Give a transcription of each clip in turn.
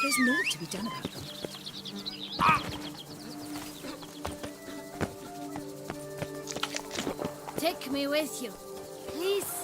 There's naught to be done about them. Take me with you, please.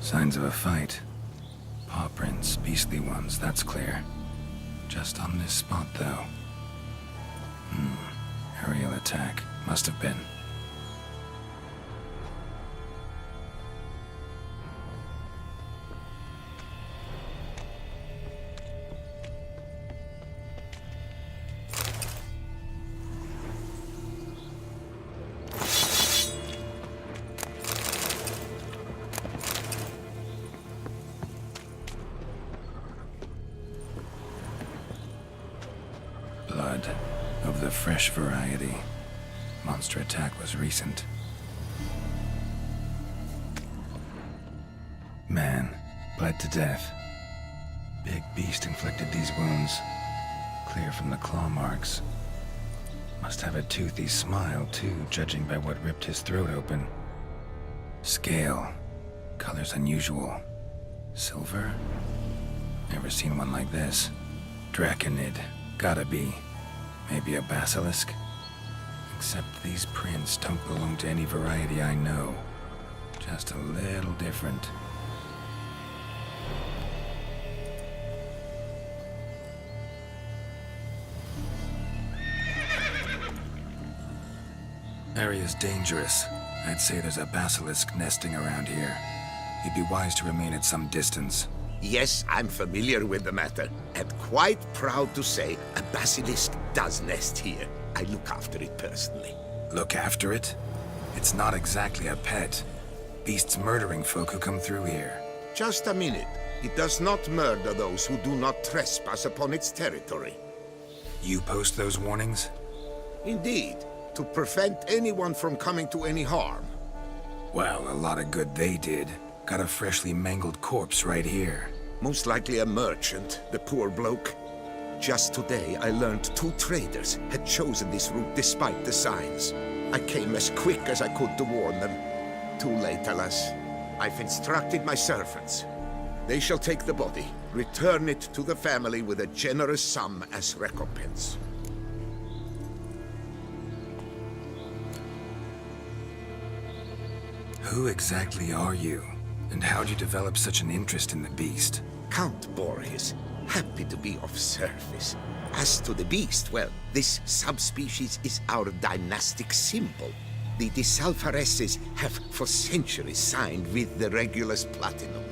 Signs of a fight. Paw prints, beastly ones, that's clear. Just on this spot, though. Aerial attack. Must have been. Blood of the fresh variety. Monster attack was recent. Man, bled to death. Big beast inflicted these wounds. Clear from the claw marks. Must have a toothy smile, too, judging by what ripped his throat open. Scale. Colors unusual. Silver? Never seen one like this. Draconid. Gotta be. Maybe a basilisk? Except these prints don't belong to any variety I know. Just a little different. Area's dangerous. I'd say there's a basilisk nesting around here. You'd be wise to remain at some distance. Yes, I'm familiar with the matter, and quite proud to say a basilisk does nest here. I look after it personally. Look after it? It's not exactly a pet. Beasts murdering folk who come through here. Just a minute. It does not murder those who do not trespass upon its territory. You post those warnings? Indeed, to prevent anyone from coming to any harm. Well, a lot of good they did. Got a freshly mangled corpse right here. Most likely a merchant, the poor bloke. Just today, I learned 2 traders had chosen this route despite the signs. I came as quick as I could to warn them. Too late, alas. I've instructed my servants. They shall take the body, return it to the family with a generous sum as recompense. Who exactly are you? And how'd you develop such an interest in the beast? Count Borges, happy to be of service. As to the beast, well, this subspecies is our dynastic symbol. The Disalfareses have for centuries signed with the Regulus Platinum.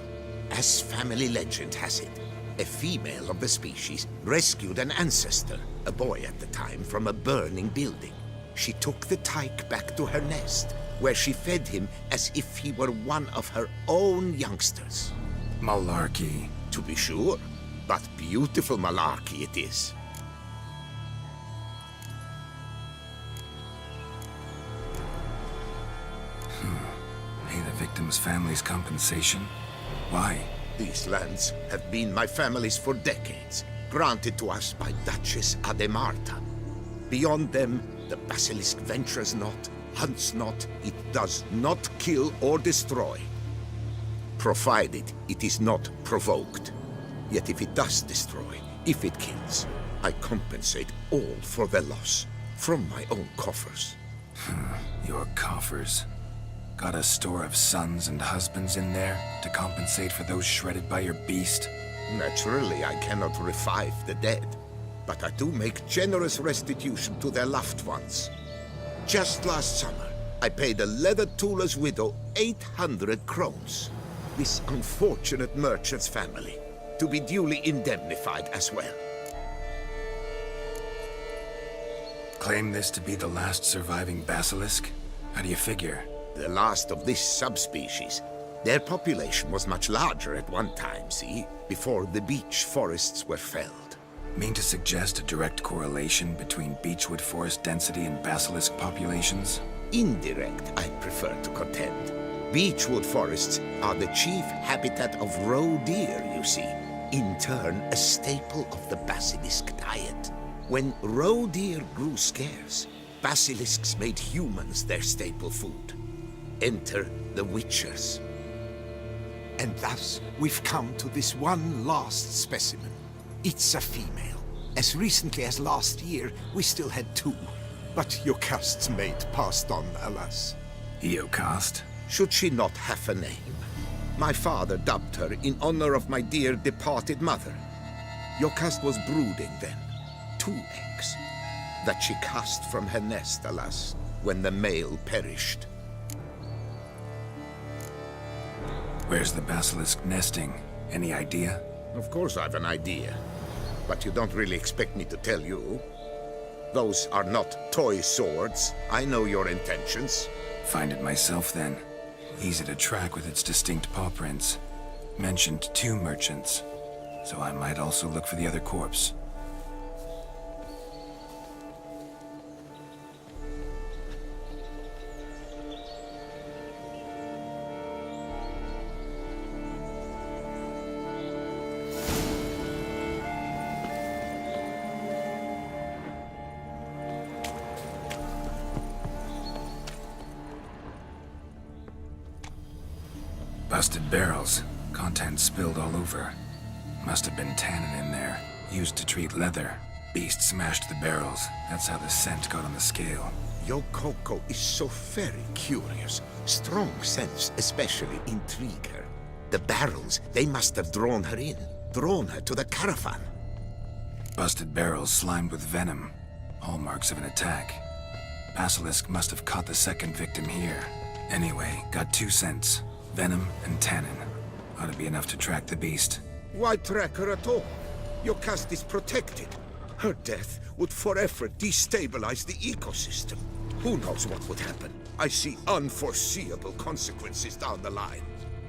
As family legend has it, a female of the species rescued an ancestor, a boy at the time, from a burning building. She took the tyke back to her nest, where she fed him as if he were one of her own youngsters. Malarkey. To be sure, but beautiful malarkey it is. Pay the victim's family's compensation? Why? These lands have been my family's for decades, granted to us by Duchess Ademarta. Beyond them, the basilisk ventures not, hunts not, it does not kill or destroy. Provided it is not provoked. Yet if it does destroy, if it kills, I compensate all for the loss, from my own coffers. Your coffers. Got a store of sons and husbands in there to compensate for those shredded by your beast? Naturally, I cannot revive the dead, but I do make generous restitution to their loved ones. Just last summer, I paid a leather tooler's widow 800 crowns. This unfortunate merchant's family, to be duly indemnified as well. Claim this to be the last surviving basilisk? How do you figure? the last of this subspecies. Their population was much larger at one time, see? Before the beech forests were felled. Mean to suggest a direct correlation between beechwood forest density and basilisk populations? Indirect, I prefer to contend. Beechwood forests are the chief habitat of roe deer, you see. In turn, a staple of the basilisk diet. When roe deer grew scarce, basilisks made humans their staple food. Enter the witchers. And thus, we've come to this one last specimen. It's a female. As recently as last year, we still had 2. But Jocast's mate passed on, alas. Eocast? Should she not have a name? My father dubbed her in honor of my dear departed mother. Jocast was brooding then. 2 eggs. That she cast from her nest, alas, when the male perished. Where's the basilisk nesting? Any idea? Of course I've an idea. But you don't really expect me to tell you. Those are not toy swords. I know your intentions. Find it myself then. Easy to track with its distinct paw prints. Mentioned 2 merchants. So I might also look for the other corpse. Busted barrels. Contents spilled all over. Must have been tannin in there. Used to treat leather. Beast smashed the barrels. That's how the scent got on the scale. Yokoko is so very curious. Strong scents especially intrigue her. The barrels, they must have drawn her in. Drawn her to the caravan. Busted barrels slimed with venom. Hallmarks of an attack. Basilisk must have caught the second victim here. Anyway, got 2 scents. Venom and tannin. Ought to be enough to track the beast. Why track her at all? Jocast is protected. Her death would forever destabilize the ecosystem. Who knows what would happen? I see unforeseeable consequences down the line.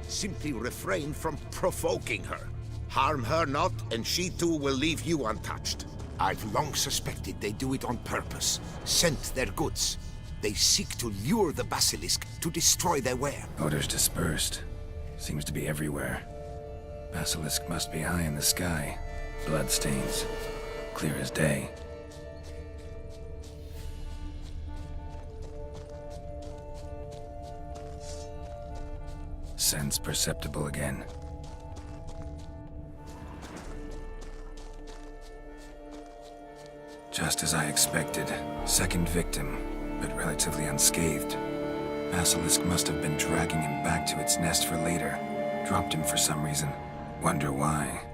Simply refrain from provoking her. Harm her not, and she too will leave you untouched. I've long suspected they do it on purpose. Scent their goods. They seek to lure the basilisk to destroy their ware. Odors dispersed. Seems to be everywhere. Basilisk must be high in the sky. Bloodstains. Clear as day. Sense perceptible again. Just as I expected. Second victim, but relatively unscathed. Basilisk must have been dragging him back to its nest for later. Dropped him for some reason. Wonder why.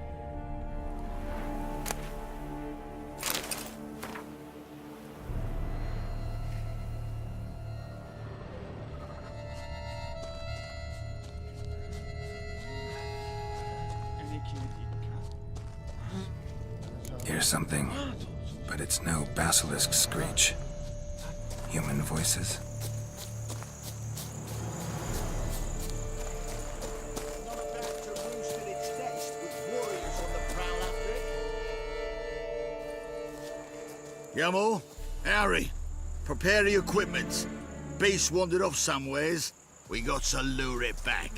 Here's something, but it's no basilisk screech. Human voices. Yamo, Harry, prepare the equipment. Beast wandered off somewheres. We got to lure it back.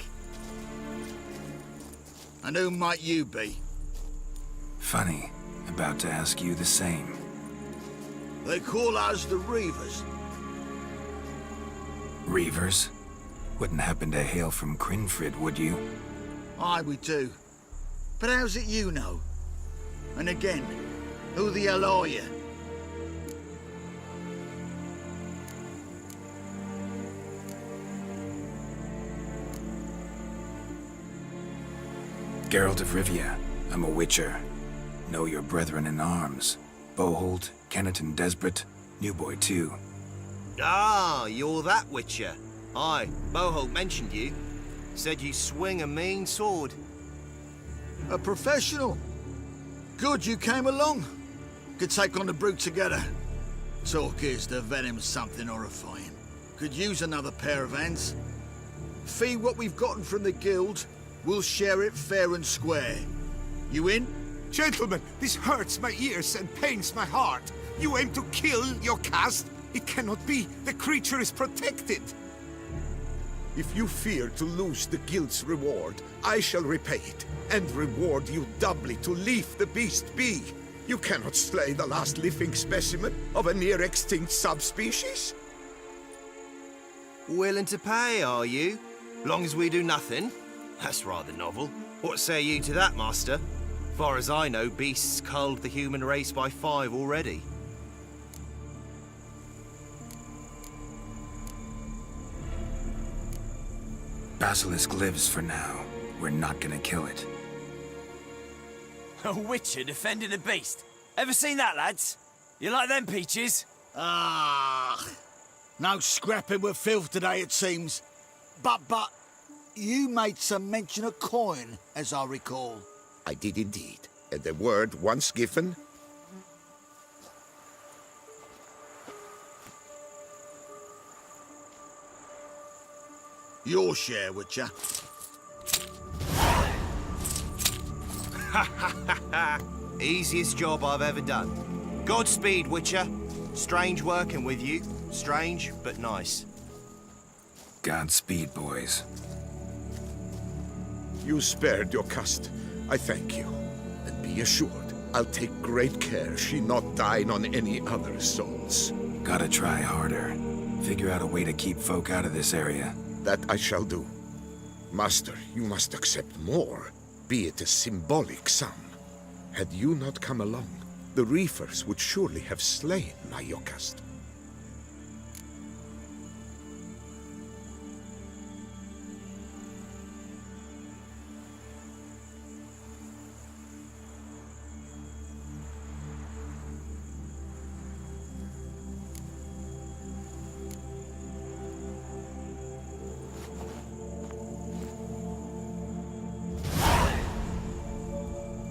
And who might you be? Funny. About to ask you the same. They call us the Reavers. Reavers? Wouldn't happen to hail from Crinfrid, would you? Aye, we do. But how's it you know? And again, who the hell are you? Geralt of Rivia. I'm a witcher. Know your brethren in arms. Boholt, Kenneton Desperate, New Boy too. Ah, you're that witcher. Aye, Boholt mentioned you. Said you swing a mean sword. A professional. Good you came along. Could take on the brute together. Talk is the venom's something horrifying. Could use another pair of hands. Fee what we've gotten from the guild, we'll share it fair and square. You in? Gentlemen, this hurts my ears and pains my heart. You aim to kill your caste? It cannot be. The creature is protected. If you fear to lose the guild's reward, I shall repay it, and reward you doubly to leave the beast be. You cannot slay the last living specimen of a near-extinct subspecies. Willing to pay, are you? Long as we do nothing? That's rather novel. What say you to that, master? Far as I know, beasts culled the human race by 5 already. Basilisk lives for now. We're not gonna kill it. A witcher defending a beast. Ever seen that, lads? You like them peaches? Ah, no scrapping with filth today, it seems. But, you made some mention of coin, as I recall. I did indeed. And the word once given... Your share, Witcher. Easiest job I've ever done. Godspeed, Witcher. Strange working with you. Strange, but nice. Godspeed, boys. You spared your caste. I thank you. And be assured, I'll take great care she not dine on any other souls. Gotta try harder. Figure out a way to keep folk out of this area. That I shall do. Master, you must accept more, be it a symbolic sum. Had you not come along, the reefers would surely have slain my Yokast.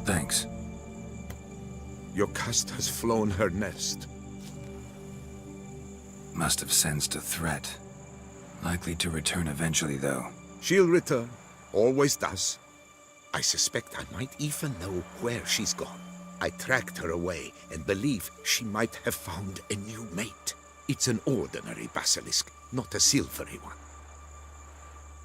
Thanks. Your caste has flown her nest. Must have sensed a threat. Likely to return eventually, though. She'll return. Always does. I suspect I might even know where she's gone. I tracked her away and believe she might have found a new mate. It's an ordinary basilisk, not a silvery one.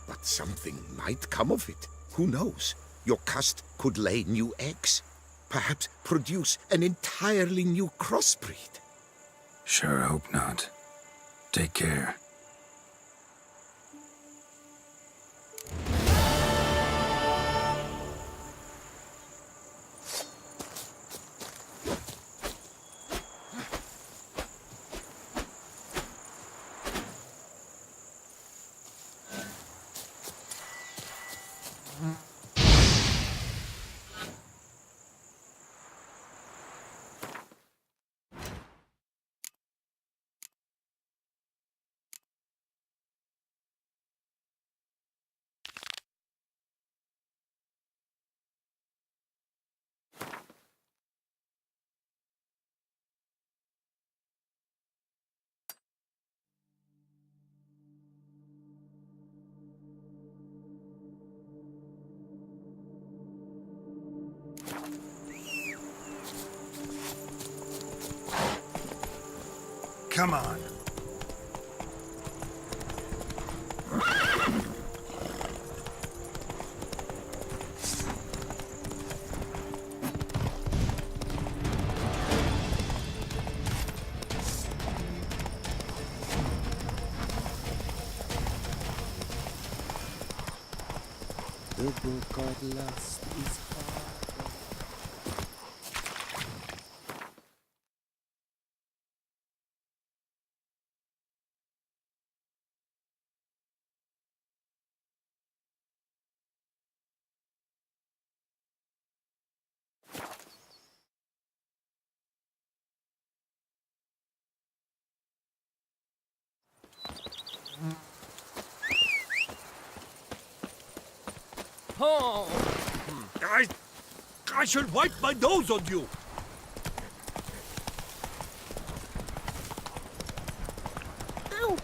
But something might come of it. Who knows? Your caste could lay new eggs. Perhaps produce an entirely new crossbreed. Sure hope not. Take care. Come on. The book of lust is hard. Oh. I shall wipe my nose on you. Ow.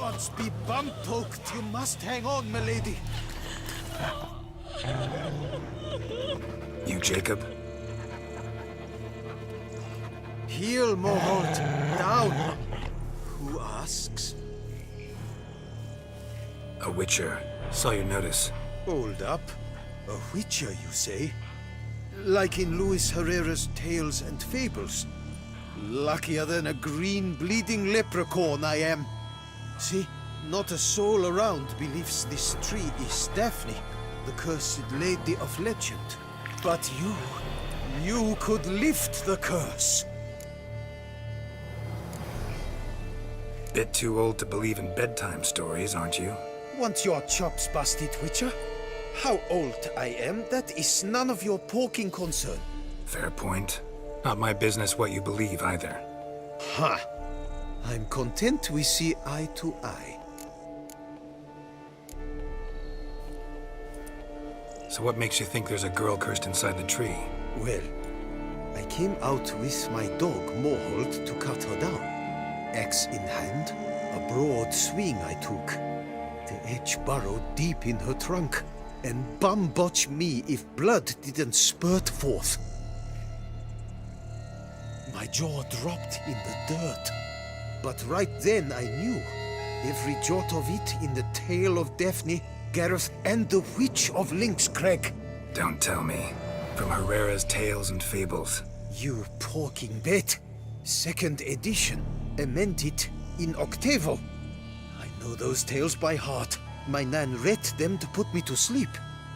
Gods be bum-poked. You must hang on, milady. You, Jacob? Heel, Moholt. Down. Who asks? A witcher. Saw your notice. Hold up. A witcher, you say? Like in Luis Herrera's Tales and Fables. Luckier than a green bleeding leprechaun I am. See, not a soul around believes this tree is Daphne, the cursed lady of legend. But you could lift the curse. Bit too old to believe in bedtime stories, aren't you? Want your chops busted, Witcher? How old I am, that is none of your poking concern. Fair point. Not my business what you believe either. Ha! I'm content we see eye to eye. So what makes you think there's a girl cursed inside the tree? Well, I came out with my dog Moholt to cut her down. Axe in hand, a broad swing I took. The edge burrowed deep in her trunk, and bum-botch me if blood didn't spurt forth. My jaw dropped in the dirt. But right then I knew. Every jot of it in the tale of Daphne, Gareth, and the Witch of Lynxcrag. Don't tell me. From Herrera's Tales and Fables. You porking bet. Second edition, amended in octavo. I know those tales by heart. My nan read them to put me to sleep.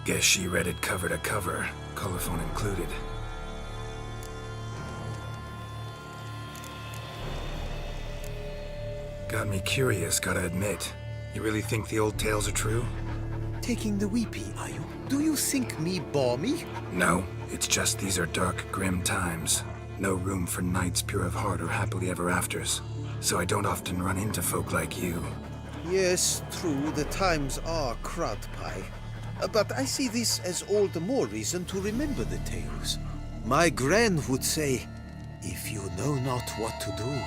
Guess she read it cover to cover, colophon included. Got me curious, gotta admit. You really think the old tales are true? Taking the weepy, are you? Do you think me balmy? No, it's just these are dark, grim times. No room for knights pure of heart or happily ever afters. So I don't often run into folk like you. Yes, true, the times are crud pie. But I see this as all the more reason to remember the tales. My gran would say, if you know not what to do,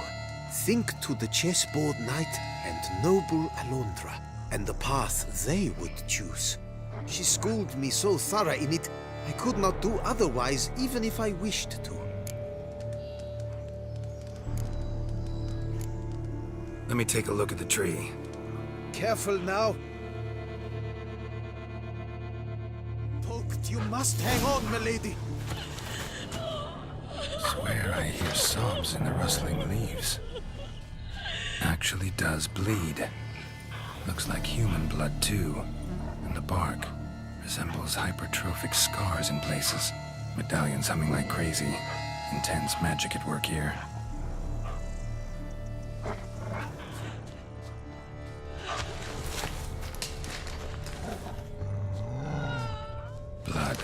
think to the chessboard knight and noble Alondra, and the path they would choose. She schooled me so thorough in it, I could not do otherwise even if I wished to. Let me take a look at the tree. Careful now. Poked, you must hang on, milady. Swear I hear sobs in the rustling leaves. Actually does bleed. Looks like human blood too. And the bark resembles hypertrophic scars in places. Medallions humming like crazy. Intense magic at work here. Blood.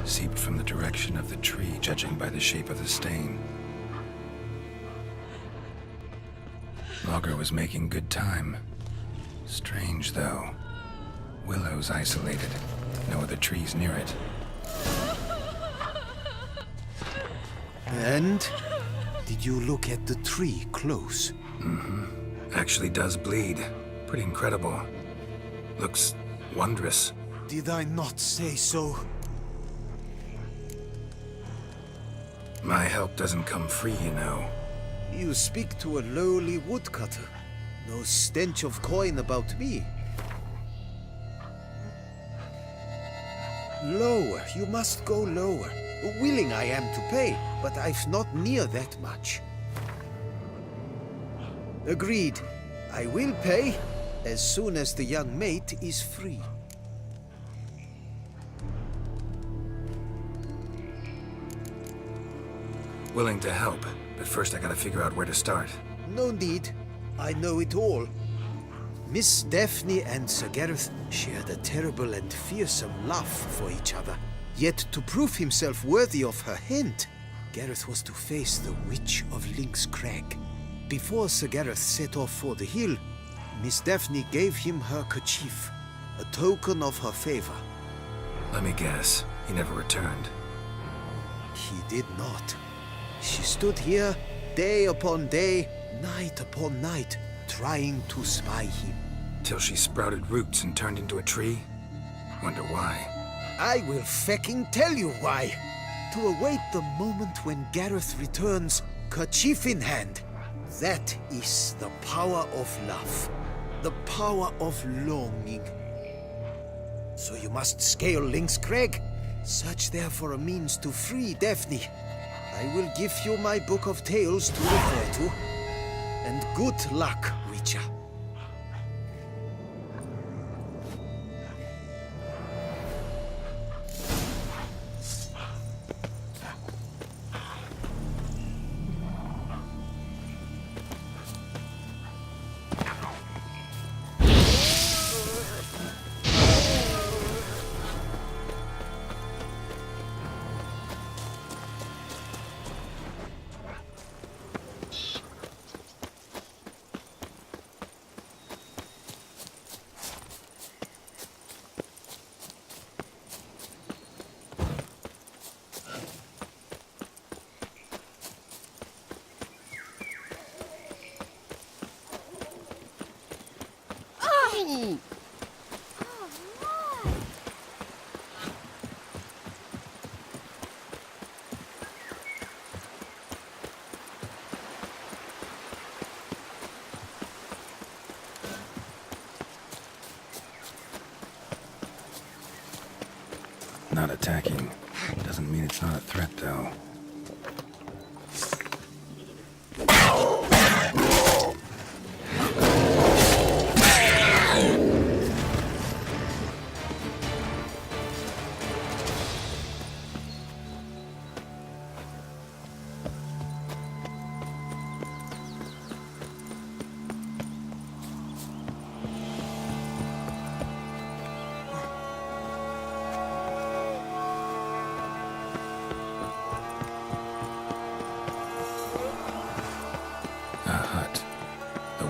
Seeped from the direction of the tree, judging by the shape of the stain. Logger was making good time. Strange, though. Willow's isolated. No other trees near it. And? Did you look at the tree close? Mm-hmm. Actually does bleed. Pretty incredible. Looks wondrous. Did I not say so? My help doesn't come free, you know. You speak to a lowly woodcutter. No stench of coin about me. Lower, you must go lower. Willing I am to pay, but I've not near that much. Agreed. I will pay as soon as the young mate is free. Willing to help, but first I gotta figure out where to start. No need. I know it all. Miss Daphne and Sir Gareth shared a terrible and fearsome love for each other. Yet to prove himself worthy of her hand, Gareth was to face the Witch of Lynxcrag. Before Sir Gareth set off for the hill, Miss Daphne gave him her kerchief, a token of her favor. Let me guess, he never returned. He did not. She stood here, day upon day, night upon night, trying to spy him. Till she sprouted roots and turned into a tree? Wonder why. I will fecking tell you why. To await the moment when Gareth returns, kerchief in hand. That is the power of love. The power of longing. So you must scale Link's Crag. Search there for a means to free Daphne. I will give you my book of tales to refer to. And good luck, Witcher. Not attacking. Doesn't mean it's not a threat, though.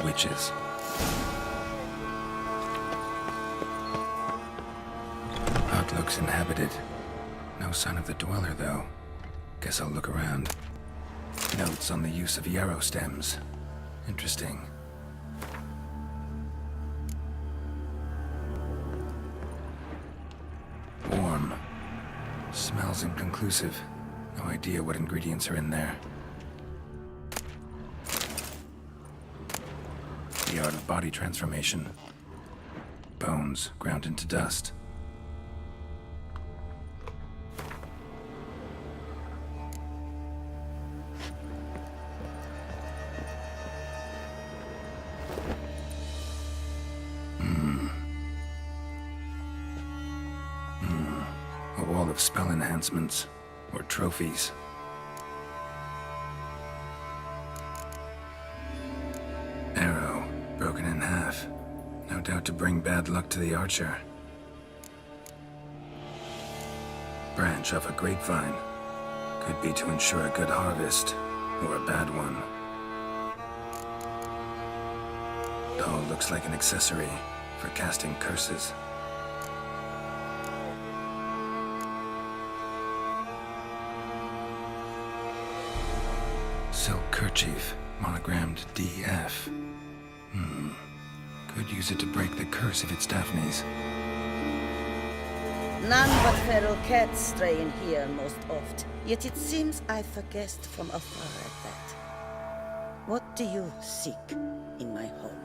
Witches. Hut looks inhabited. No sign of the dweller, though. Guess I'll look around. Notes on the use of yarrow stems. Interesting. Warm. Smells inconclusive. No idea what ingredients are in there. The art of body transformation. Bones ground into dust. A wall of spell enhancements, or trophies. Arrow, broken in half. No doubt to bring bad luck to the archer. Branch off a grapevine. Could be to ensure a good harvest, or a bad one. Doll looks like an accessory for casting curses. Silk kerchief, monogrammed DF. Could use it to break the curse if it's Daphne's. None but feral cats stray in here most oft, yet it seems I've guessed from afar at that. What do you seek in my home?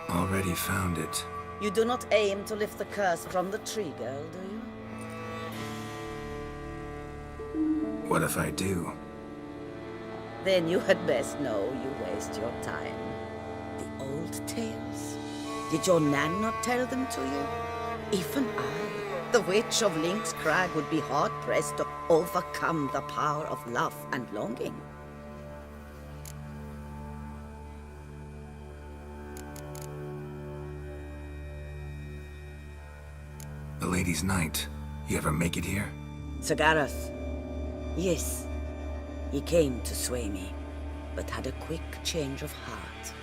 Already found it. You do not aim to lift the curse from the tree girl, do you? What if I do? Then you had best know you waste your time. The old tales. Did your Nan not tell them to you? Even I, the Witch of Link's Crag, would be hard-pressed to overcome the power of love and longing. The Lady's Night. You ever make it here? Sir Gareth. Yes. He came to sway me, but had a quick change of heart.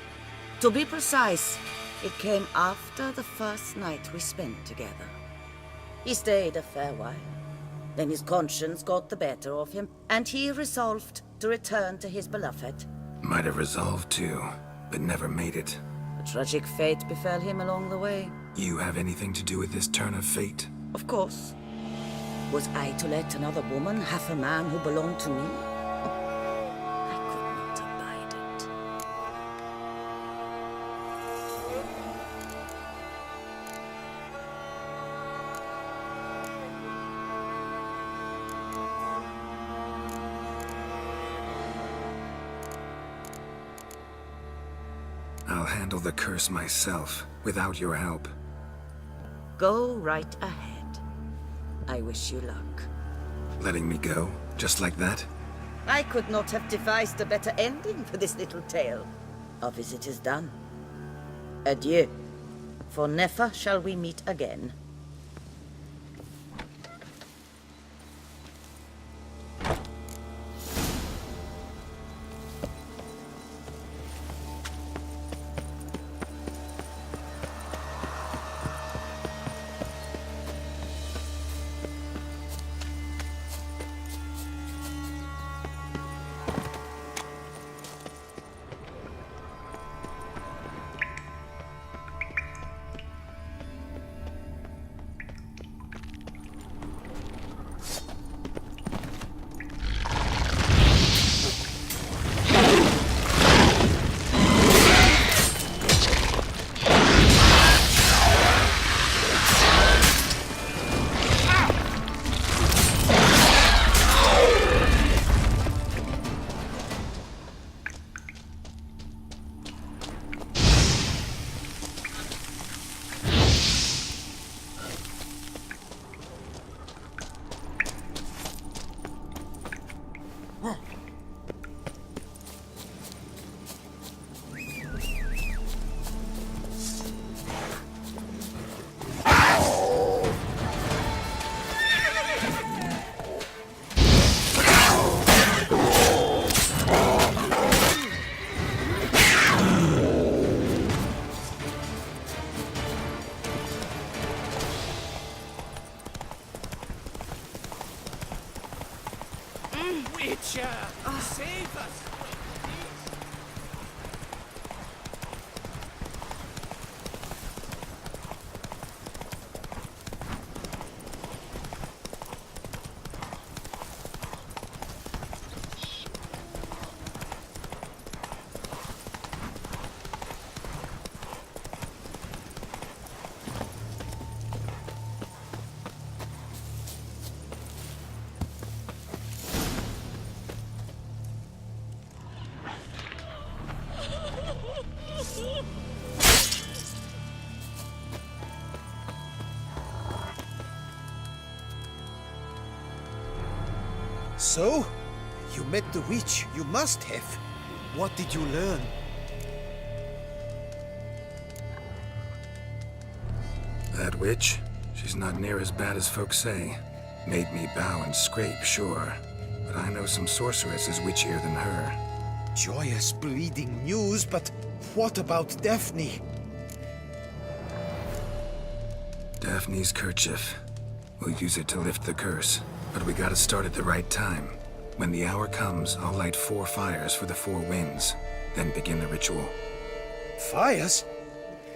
To be precise, it came after the first night we spent together. He stayed a fair while. Then his conscience got the better of him, and he resolved to return to his beloved. Might have resolved to, but never made it. A tragic fate befell him along the way. You have anything to do with this turn of fate? Of course. Was I to let another woman have a man who belonged to me? I could not abide it. I'll handle the curse myself, without your help. Go right ahead. I wish you luck. Letting me go, just like that? I could not have devised a better ending for this little tale. Our visit is done. Adieu. For never shall we meet again. Save us! So? You met the witch. You must have. What did you learn? That witch? She's not near as bad as folks say. Made me bow and scrape, sure. But I know some sorceresses witchier than her. Joyous bleeding news, but what about Daphne? Daphne's kerchief. We'll use it to lift the curse. But we gotta start at the right time. When the hour comes, I'll light 4 fires for the 4 winds, then begin the ritual. Fires?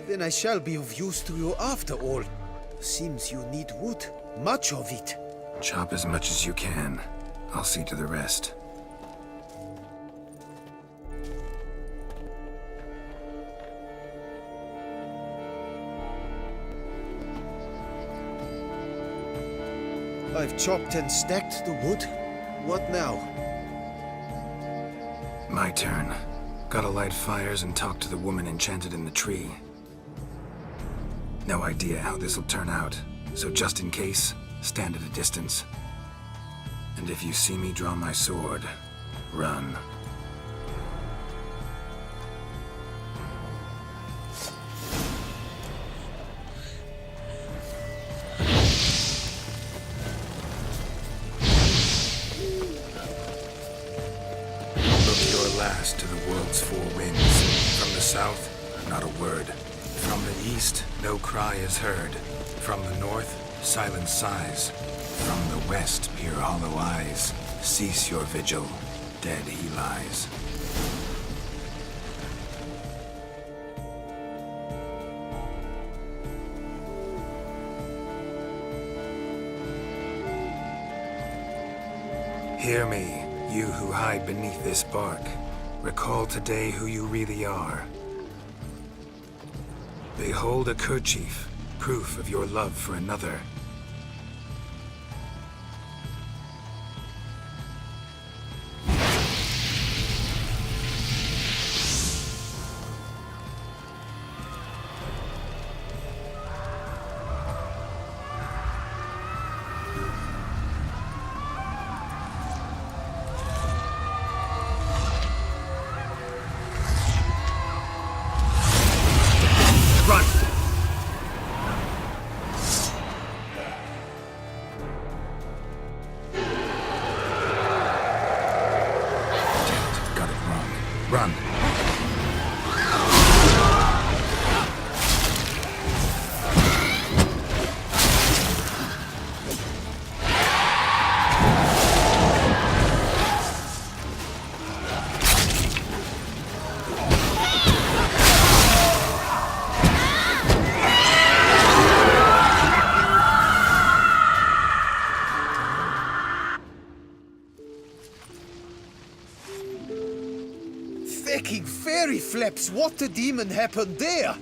Then I shall be of use to you after all. Seems you need wood. Much of it. Chop as much as you can. I'll see to the rest. I've chopped and stacked the wood. What now? My turn. Gotta light fires and talk to the woman enchanted in the tree. No idea how this'll turn out, so just in case, stand at a distance. And if you see me draw my sword, run. To the world's 4 winds. From the south, not a word. From the east, no cry is heard. From the north, Silent sighs. From the west peer hollow eyes. Cease your vigil. Dead he lies. Hear me, you who hide beneath this bark. Recall today who you really are. Behold a kerchief, proof of your love for another. Run. Fucking fairy flaps! What the demon happened there?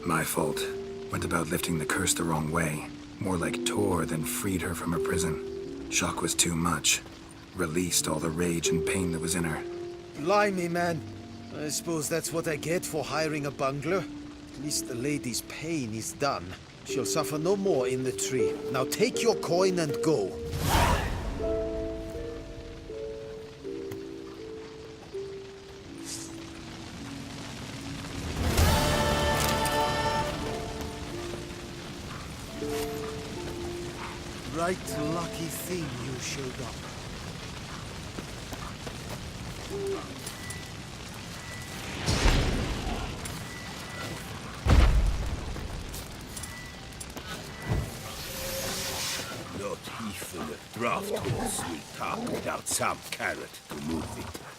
My fault. Went about lifting the curse the wrong way. More like tore than freed her from her prison. Shock was too much. Released all the rage and pain that was in her. Blimey, man. I suppose that's what I get for hiring a bungler. At least the lady's pain is done. She'll suffer no more in the tree. Now take your coin and go. Right lucky thing you showed up. Not even a draft horse will talk without some carrot to move it.